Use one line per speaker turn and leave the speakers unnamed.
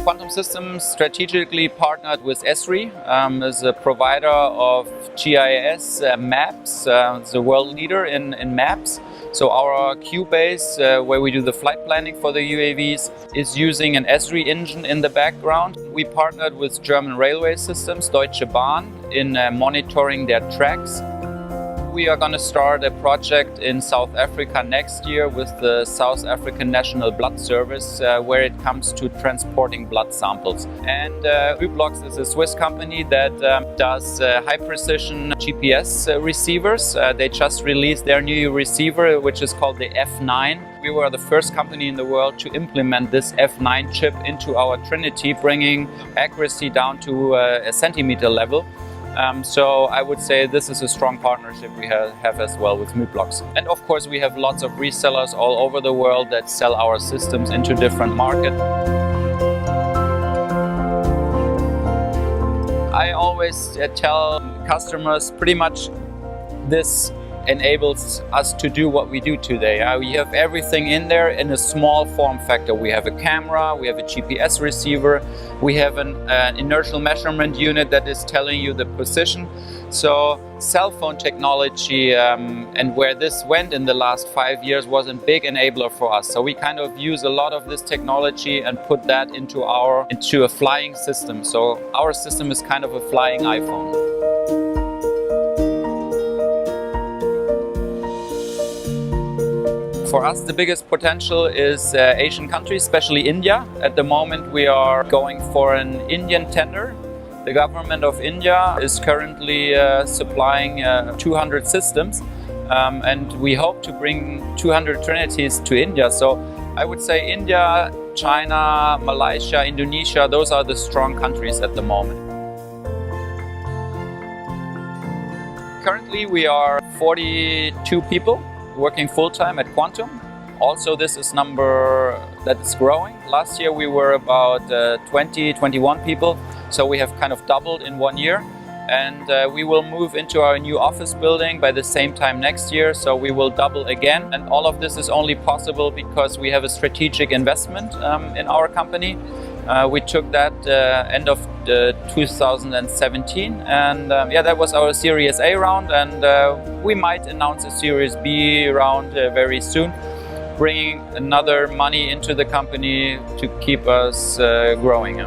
Quantum Systems strategically partnered with Esri as a provider of GIS maps, the world leader in maps. So our QBase, where we do the flight planning for the UAVs, is using an Esri engine in the background. We partnered with German railway systems, Deutsche Bahn, in monitoring their tracks. We are going to start a project in South Africa next year with the South African National Blood Service, where it comes to transporting blood samples. And u-blox is a Swiss company that does high-precision GPS receivers. They just released their new receiver, which is called the F9. We were the first company in the world to implement this F9 chip into our Trinity, bringing accuracy down to a centimeter level. So I would say this is a strong partnership we have as well with u-blox. And of course we have lots of resellers all over the world that sell our systems into different markets. I always tell customers pretty much this enables us to do what we do today. We have everything in there in a small form factor. We have a camera, we have a GPS receiver, we have an inertial measurement unit that is telling you the position. So cell phone technology and where this went in the last 5 years was a big enabler for us. So we kind of use a lot of this technology and put that into a flying system. So our system is kind of a flying iPhone. For us, the biggest potential is Asian countries, especially India. At the moment, we are going for an Indian tender. The government of India is currently supplying 200 systems, and we hope to bring 200 Trinities to India. So I would say India, China, Malaysia, Indonesia, those are the strong countries at the moment. Currently, we are 42 people working full-time at Quantum. Also, this is number that is growing. Last year we were about 21 people, so we have kind of doubled in 1 year. And we will move into our new office building by the same time next year, so we will double again. And all of this is only possible because we have a strategic investment in our company. We took that end of 2017, and yeah, that was our Series A round, and we might announce a Series B round very soon, bringing another money into the company to keep us growing.